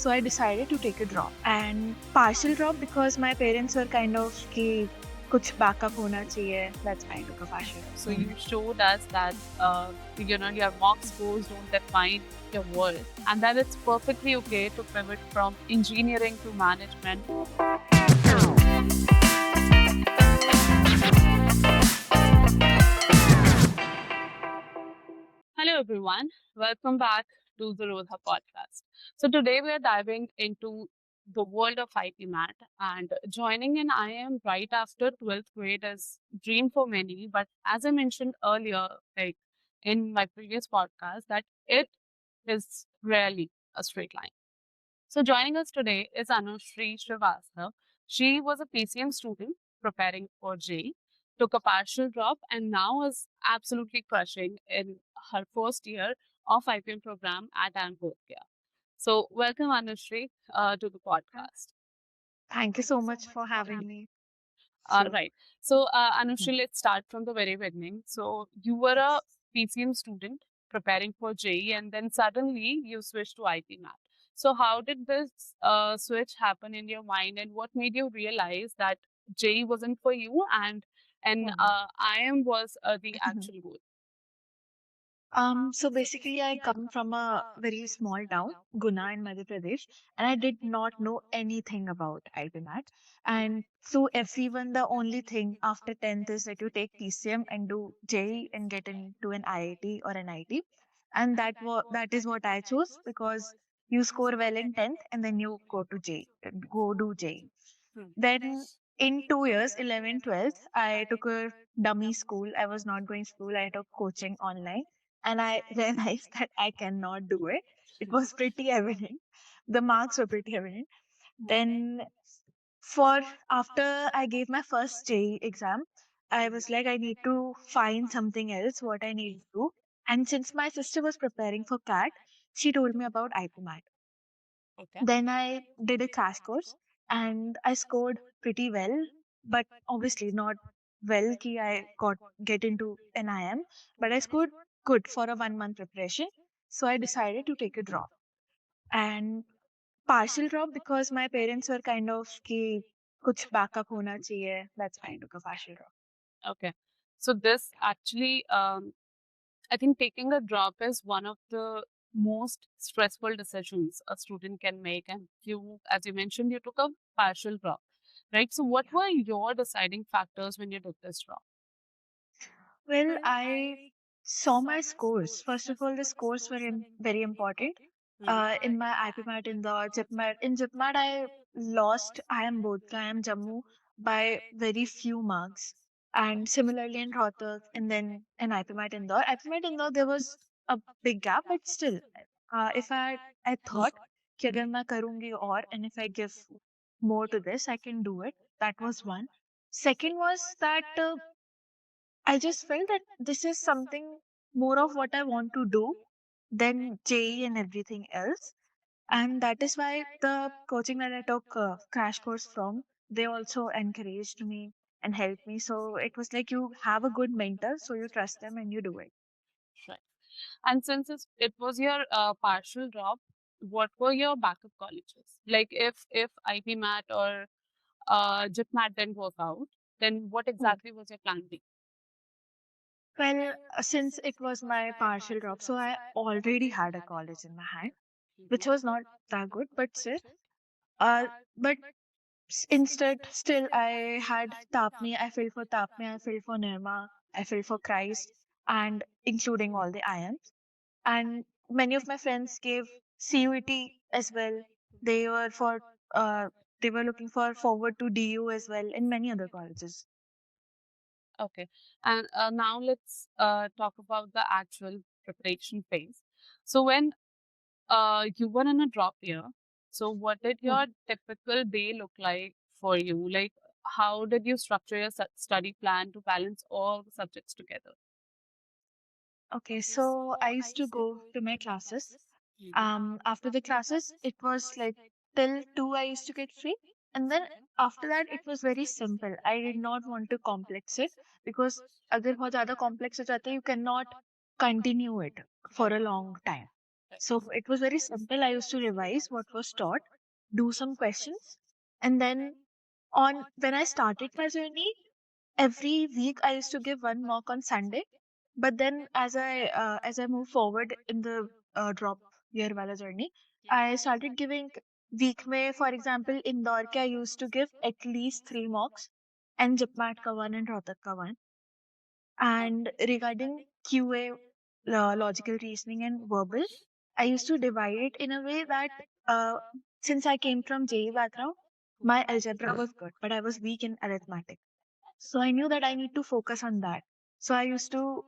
So I decided to take a drop and partial drop because my parents were kind of कि कुछ backup होना चाहिए. That's why I took a partial drop. So you showed us that your mock scores don't define your worth, and that it's perfectly okay to pivot from engineering to management. Hello everyone, welcome back to the Rodha podcast. So today we are diving into the world of IPMAT, and joining in IIM right after 12th grade is dream for many, but as I mentioned earlier, like in my previous podcast, that it is rarely a straight line. So joining us today is Anushvi Srivastava. She was a PCM student preparing for J, took a partial drop, and now is absolutely crushing in her first year of IPM program at IIM Bodhgaya. So welcome Anushvi to the podcast. Thank you so much for having me. Right. So Anushvi, let's start from the very beginning. So you were a PCM student preparing for JEE, and then suddenly you switched to IPMAT. So how did this switch happen in your mind, and what made you realize that JEE wasn't for you, and IIM was the actual goal? So basically, I come from a very small town, Guna in Madhya Pradesh, and I did not know anything about IPMAT. And so everyone, the only thing after 10th is that you take PCM and do JEE and get into an IIT or an IT. And that is what I chose because you score well in 10th and then you go to JEE, go do JEE. Hmm. Then in 2 years, 11, 12th, I took a dummy school. I was not going school. I took coaching online and I realized that I cannot do it. It was pretty evident. The marks were pretty evident. Then for after I gave my first JEE exam, I was like, I need to find something else, what I need to do. And since my sister was preparing for CAT, she told me about IPMAT. Okay. Then I did a crash course and I scored pretty well, but obviously not well ki I got get into an IIM, but I scored good for a 1 month preparation. So I decided to take a drop and partial drop because my parents were kind of ki kuch backup hona chahiye. That's why I took a partial drop. Okay. So this actually I think taking a drop is one of the most stressful decisions a student can make. And you, as you mentioned, you took a partial drop, right? So, what were your deciding factors when you took this drop? Well, I saw my scores. First of all, the scores were very important. In my IPMAT in the JIPMAT, in JIPMAT, I lost IIM Bodhgaya, IIM Jammu by very few marks. And similarly in Rodha and then in IPMAT Indore. IPMAT Indore, there was a big gap, but still, if I thought कि अगर मैं करूँगी और and if I give more to this, I can do it. That was one. Second was that I just felt that this is something more of what I want to do than JE and everything else. And that is why the coaching that I took crash course from, they also encouraged me and helped me. So it was like you have a good mentor, so you trust them and you do it. Right. And since it was your partial drop, what were your backup colleges? Like if IPMAT or JIPMAT didn't work out, then what Hmm. exactly was your plan B? Well, since it was my partial drop, so I already had a college in my hand, which was not that good, but still. But instead, still, I had Tapmi. I filled for Tapmi. I filled for Nirma. I filled for Christ, and including all the IMs. And many of my friends gave CUET as well. They were for uh, they were looking for forward to DU as well in many other colleges. Okay. And now let's talk about the actual preparation phase. So when you were in a drop year, so what did Hmm. your typical day look like for you? Like, how did you structure your study plan to balance all the subjects together? Okay, so I used to go to my classes. After the classes, it was like till 2 I used to get free. And then after that, it was very simple. I did not want to complex it because अगर बहुत ज़्यादा complex हो जाता है, you cannot continue it for a long time. Right. So it was very simple. I used to revise what was taught, do some questions, and then on when I started my journey, every week I used to give one mock on Sunday. But then as I move forward in the drop year wala journey, I started giving week में, for example, Indore के I used to give at least three mocks, and JIPMAT का one and Rohtak का one. And regarding QA, logical reasoning and verbal, I used to divide it in a way that uh, since I came from JE background, my algebra was good, but I was weak in arithmetic. So I knew that I need to focus on that. So I used to,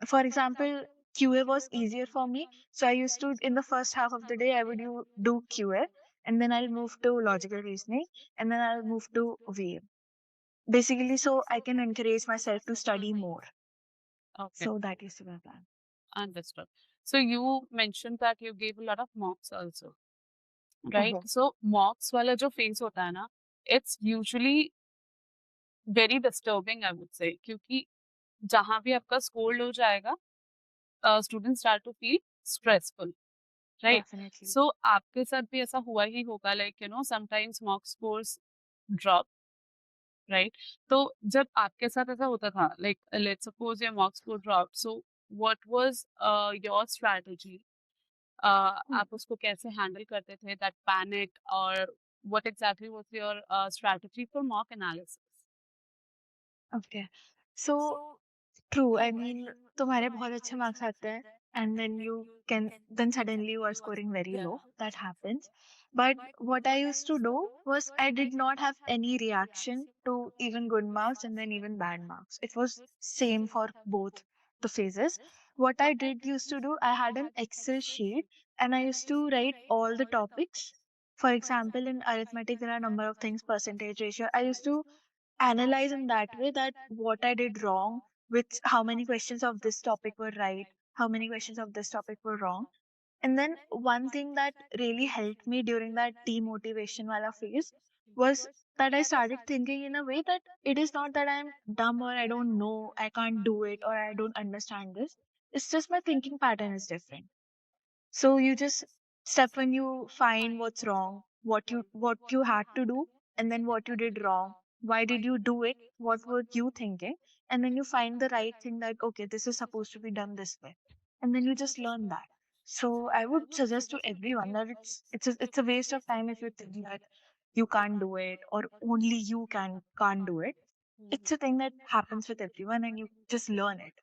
for example, QA was easier for me. So I used to, in the first half of the day, I would do QA, and then I'll move to logical reasoning, and then I'll move to VA. Basically, so I can encourage myself to study more. Okay, So that used to be my plan. understood. So you mentioned that you gave a lot of mocks also, right? Mhm. So mocks वाला जो phase होता है ना, it's usually very disturbing, I would say, क्योंकि जहाँ भी आपका score लो जाएगा, students start to feel stressful, right? Definitely. So आपके साथ भी ऐसा हुआ ही होगा, like you know, sometimes mock scores drop, right? तो जब आपके साथ ऐसा होता था, like let's suppose your mock score dropped, so what was your strategy? Hmm. आप उसको कैसे handle करते थे, that panic, or what exactly was your strategy for mock analysis? Okay. So true. I mean, तुम्हारे बहुत अच्छे marks आते हैं, and then suddenly you are scoring very low. That happens. But what I used to do was I did not have any reaction to even good marks and then even bad marks. It was same for both the phases. What I did used to do, I had an Excel sheet and I used to write all the topics. For example, in arithmetic, there are a number of things, percentage ratio. I used to analyze in that way that what I did wrong, which how many questions of this topic were right, how many questions of this topic were wrong. And then one thing that really helped me during that demotivation wala phase was that I started thinking in a way that it is not that I'm dumb or I don't know, I can't do it or I don't understand this. It's just my thinking pattern is different. So you just step when you find what's wrong, what you had to do, and then what you did wrong. Why did you do it? What were you thinking? And then you find the right thing that okay, this is supposed to be done this way, and then you just learn that. So I would suggest to everyone that it's a waste of time if you think that you can't do it or only you can't do it. It's a thing that happens with everyone, and you just learn it.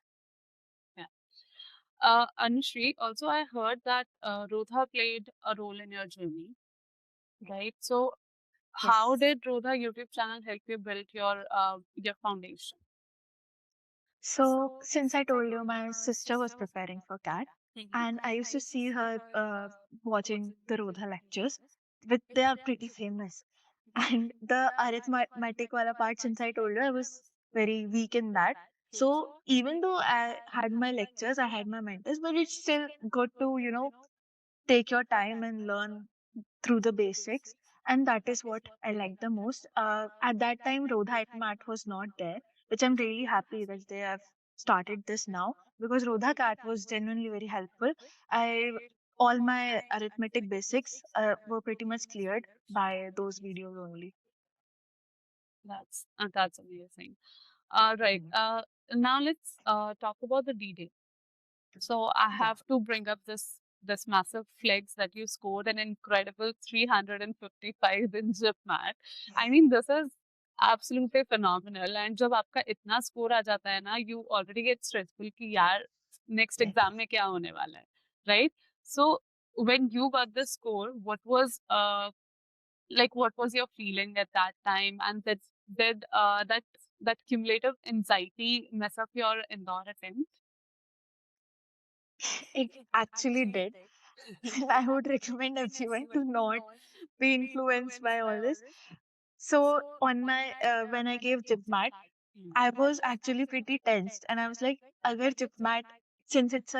Yeah. Anushri, also I heard that Rodha played a role in your journey, right? So how Yes. did Rodha YouTube channel help you build your foundation? So, since I told you my sister was preparing for CAT, and I used to see her watching the Rodha lectures, which they are pretty famous. And the arithmetic wala part, since I told you, I was very weak in that. So, even though I had my lectures, I had my mentors, but it's still good to, take your time and learn through the basics. And that is what I like the most. At that time, Rodha IPMAT was not there, which I'm really happy that they have started this now because Rodha Cat was genuinely very helpful. I All my arithmetic basics were pretty much cleared by those videos only. That's amazing. Right. Mhm. Now let's talk about the D-Day. So I Yeah. have to bring up this massive flex that you scored an incredible 355 in JIPMAT. I mean, this is absolutely phenomenal. And जब आपका इतना score आ जाता है ना, you already get stressful कि यार next Yes. exam में क्या होने वाला है, right? So when you got the score, what was your feeling at that time? And that cumulative anxiety mess up your Indore attempt? It actually did. And I would recommend everyone to not be influenced by all this. So on my when I gave JIPMAT, I was actually pretty tensed, and I was like, "Agar JIPMAT, since it's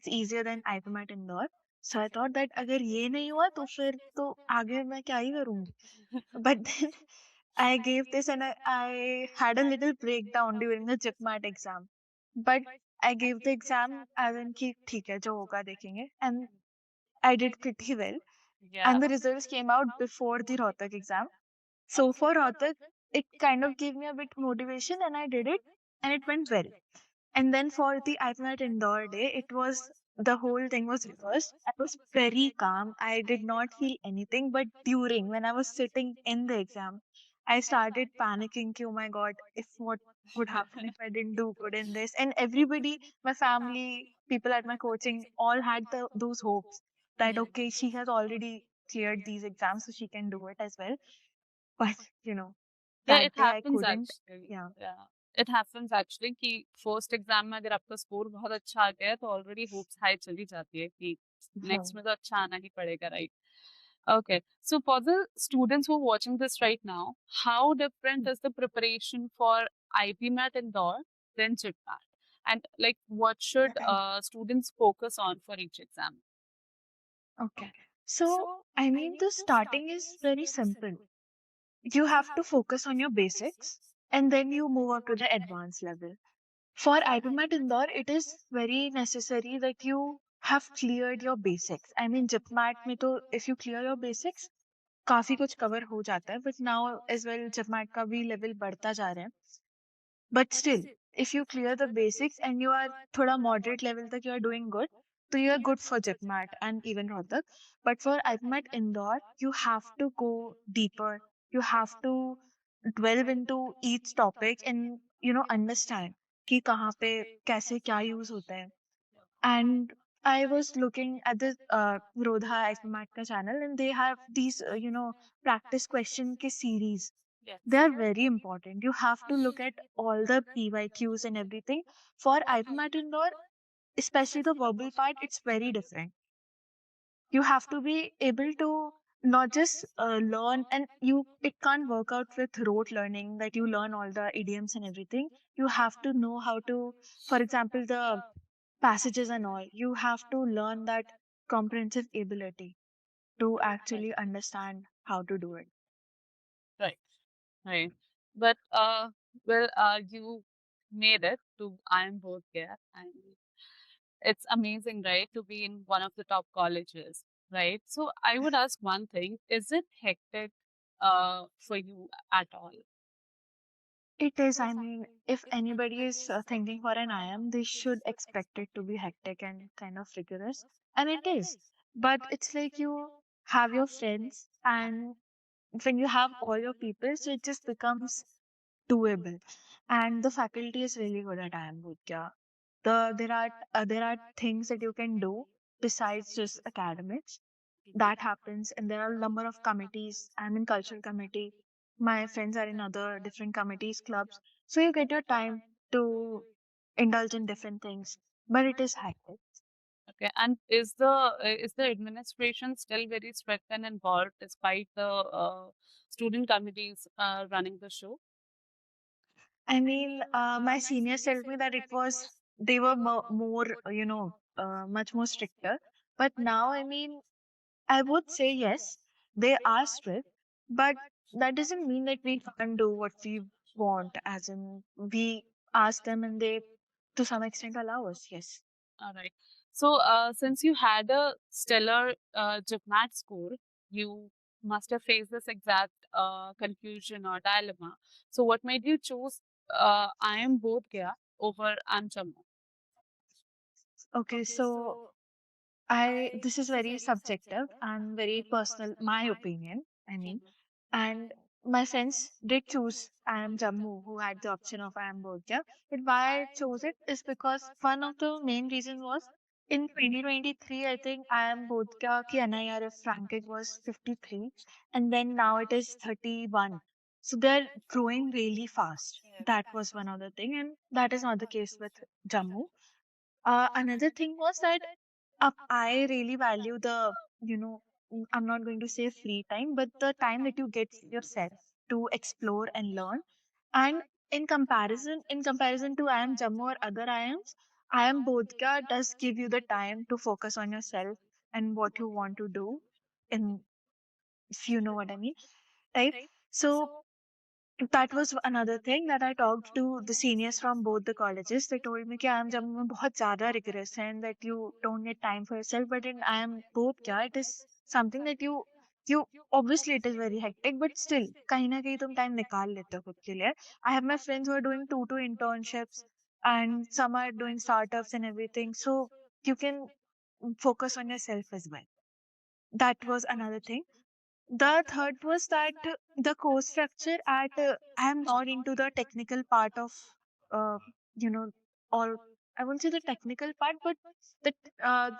easier than IPMAT Indore, so I thought that अगर ये नहीं हुआ तो फिर तो आगे मैं क्या ही करूँगी." But then I gave this, and I had a little breakdown during the JIPMAT exam. But I gave the exam as in ki theek hai, jo hoga dekhenge, and I did pretty well. Yeah. And the results came out before the Rohtak exam. So for Rohtak, it kind of gave me a bit motivation, and I did it, and it went well. And then for the IPMAT Indore day, it was the whole thing was reversed. I was very calm. I did not feel anything. But during when I was sitting in the exam, I started panicking. Ki, oh my God, if what would happen if I didn't do good in this? And everybody, my family, people at my coaching, all had those hopes that okay, she has already cleared these exams, so she can do it as well. But Yeah, it that day I happens couldn't. actually. Yeah. Yeah, it happens actually कि first exam में अगर आपका score बहुत अच्छा आ गया है तो already hopes high चली जाती है कि नेक्स्ट में तो अच्छा आना ही पड़ेगा, right? Okay, so for the students who are watching this right now, how different is the preparation for IPMAT Indore than JIPMAT? And like, what should Right. students focus on for each exam? Okay. So, I mean, the starting is very simple. You have to focus on your basics and then you move up to the advanced level. For IPMAT Indore, it is very necessary that you have cleared your basics. I mean, JIPMAT में तो if you clear your basics, काफी कुछ cover हो जाता है. But now as well, JIPMAT का भी level बढ़ता जा रहा है. But still, if you clear the basics and you are thoda moderate level tak you are doing good, so you are good for JIPMAT and even Rodha. But for IPMAT Indore, you have to go deeper. You have to delve into each topic and understand कि कहाँ पे कैसे क्या use होता है. And I was looking at the Rodha IPMAT ka channel, and they have these practice question ke series. Yes. They are very important. You have to look at all the PYQs and everything. For IPMAT Indoor, especially the verbal part, it's very different. You have to be able to not just learn, and it can't work out with rote learning that you learn all the idioms and everything. You have to know how to, for example, the passages and all. You have to learn that comprehensive ability to actually understand how to do it. Right. Right. But you made it to IIM Bodhgaya, and it's amazing, right, to be in one of the top colleges, right? So I would ask one thing: is it hectic for you at all? It is, I mean, if anybody is thinking for an IM, they should expect it to be hectic and kind of rigorous. And it is. But it's like you have your friends, and when you have all your people, so it just becomes doable. And the faculty is really good at IIM Bodhgaya. There are things that you can do besides just academics that happens, and there are a number of committees. I'm in cultural committee, my friends are in other different committees, clubs, so you get your time to indulge in different things, but it is hectic. Okay, and is the administration still very strict and involved despite the student committees running the show? I mean, my seniors told me that they were more much more stricter, but now, I mean, I would say yes, they are strict, but that doesn't mean that we can't do what we want, as in we ask them and they, to some extent, allow us. Yes. All right. So, since you had a stellar JIPMAT score, you must have faced this exact confusion or dilemma. So, what made you choose IIM Bodhgaya over IIM Jammu? Okay, so I this is very subjective and very personal, my opinion. I mean, and my friends did choose I am Jammu, who had the option of I am Bodhgaya. But why I chose it is because one of the main reasons was in 2023, I think I am Bodhgaya ki NIRF ranking was 53, and then now it is 31. So they're growing really fast. That was one other thing, and that is not the case with Jammu. Another thing was that I really value I'm not going to say free time, but the time that you get yourself to explore and learn. And in comparison to I am Jammu or other IIMs, I am Bodhgaya does give you the time to focus on yourself and what you want to do, in if you know what I mean, right? So that was another thing that I talked to the seniors from both the colleges. They told me कि IIM Jammu में बहुत ज़्यादा rigorous है and that you don't get time for yourself. But in IIM Bodhgaya, it is something that you obviously it is very hectic, but still कहीं ना कहीं तुम time निकाल लेते हो खुद के लिए. I have my friends who are doing two internships and some are doing startups and everything. So you can focus on yourself as well. That was another thing. The third was that the course structure at I am not into the technical part of uh, you know all I won't say the technical part, but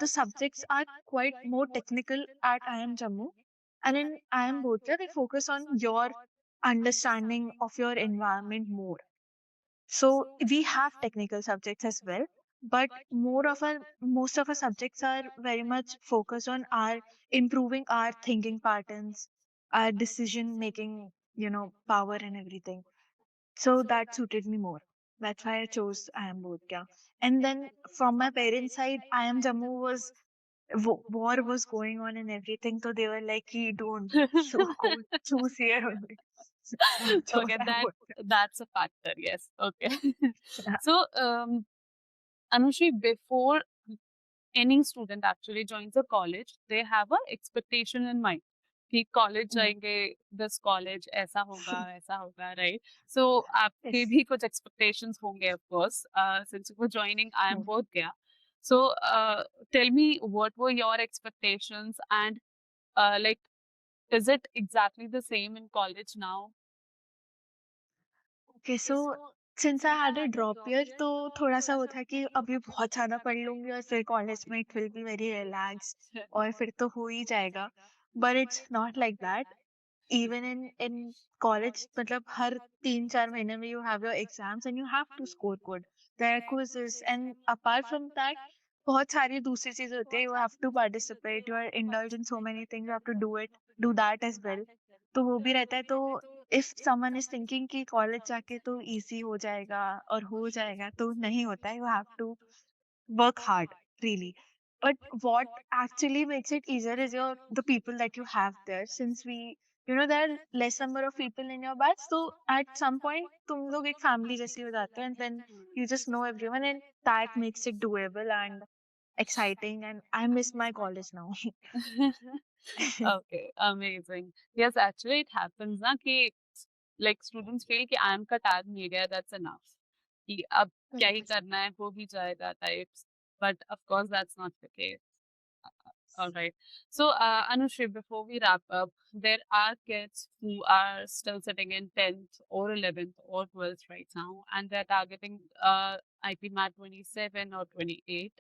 the subjects are quite more technical at IIM Jammu, and in IIM Bodhgaya they focus on your understanding of your environment more. So we have technical subjects as well, but most of our subjects are very much focused on our improving our thinking patterns, our decision making, power and everything. So that suited me more. That's why I chose IIM Bodhgaya. And then from my parents' side, IIM Jammu was war was going on and everything, so they were like, "He don't so go choose here only." I chose Okay, IIM that's a factor. Yes. Okay. Bodhgaya. So, Anushri, before any student actually joins a college, they have a expectation in mind कि college Mm. जाएंगे, this college ऐसा होगा, right? सो आपके Yes. भी कुछ expectations होंगे, of course, since you were joining I am Mm. Both गया. So tell me what were your expectations and like is it exactly the same in college now? Okay so since I had a drop year तो थोड़ा सा वो था कि अभी बहुत ज़्यादा पढ़ लूंगी और फिर कॉलेज में it will be very relax और फिर तो हो ही जाएगा. But it's not like that. Even in college मतलब हर 3-4 महीने में you have your exams and you have to score good. There are quizzes and apart from that बहुत सारी दूसरी चीजें होती है. You have to participate, you are indulge in so many things, you have to do that as well. तो वो भी रहता है. तो इफ समवन इज थिंकिंग कि कॉलेज जाके तो इजी हो जाएगा और हो जाएगा, तो नहीं होता है. You have to work hard, really. But what actually makes it easier is the people that you have there. Since there are less number of people in your batch, so at some point तुम लोग एक family जैसे हो जाते हैं, and then you just know everyone, and that makes it doable and exciting. And I miss my college now. Okay, amazing. Yes, actually it happens ना कि like students feel कि I am का tag मिल गया, that's enough. कि अब क्या ही 100%. करना है, हो ही जाएगा types. But of course that's not the case. All right. So, Anushri, before we wrap up, there are kids who are still sitting in 10th or 11th or 12th right now, and they're targeting IPMAT 27 or 28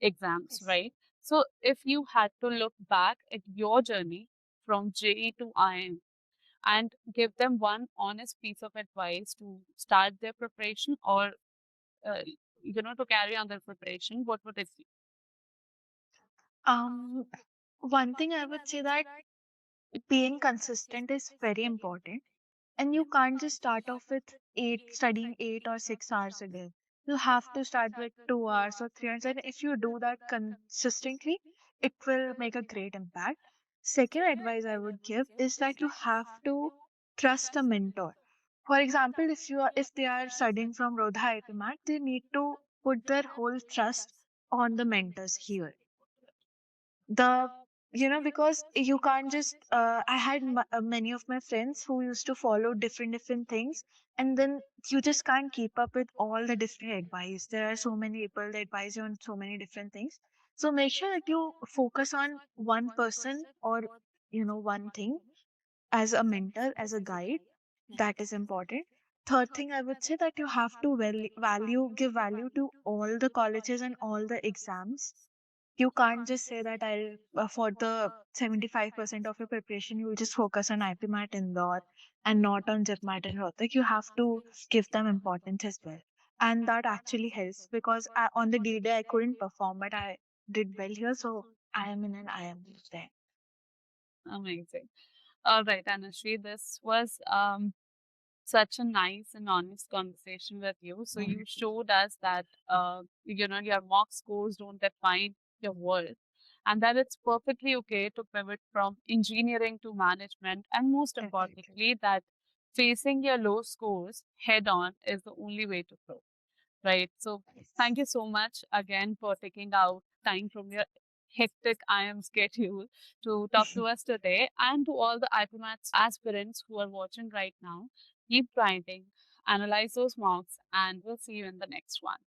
exams, Yes. right? So, if you had to look back at your journey from JE to IIM and give them one honest piece of advice to start their preparation or, uh, to carry on their preparation, what would it be? Um, One thing I would say that being consistent is very important. And you can't just start off with studying 8 or 6 hours a day. You have to start with 2 hours or 3 hours. And if you do that consistently, it will make a great impact. Second advice I would give is that you have to trust a mentor. For example, if they are studying from Rodha IPMAT, they need to put their whole trust on the mentors here. The because you can't just I had many of my friends who used to follow different things, and then you just can't keep up with all the different advice. There are so many people that advise you on so many different things. So make sure that you focus on one person or one thing as a mentor, as a guide. That is important. Third thing I would say that you have to give value to all the colleges and all the exams. You can't just say that I'll for the 75% of your preparation you'll just focus on IPMAT Indore and not on JIPMAT and Rohtak. You have to give them importance as well, and that actually helps because on the D-Day I couldn't perform, but I did well here, so I am in an IIM there. Amazing. All right, Anushri, this was such a nice and honest conversation with you. So you showed us that your mock scores don't define your worth, and that it's perfectly okay to pivot from engineering to management, and most Definitely. importantly, that facing your low scores head on is the only way to grow, right? So Yes. thank you so much again for taking out time from your hectic IIM schedule to talk to us today, and to all the IPMAT aspirants who are watching right now. Keep grinding, analyze those marks, and we'll see you in the next one.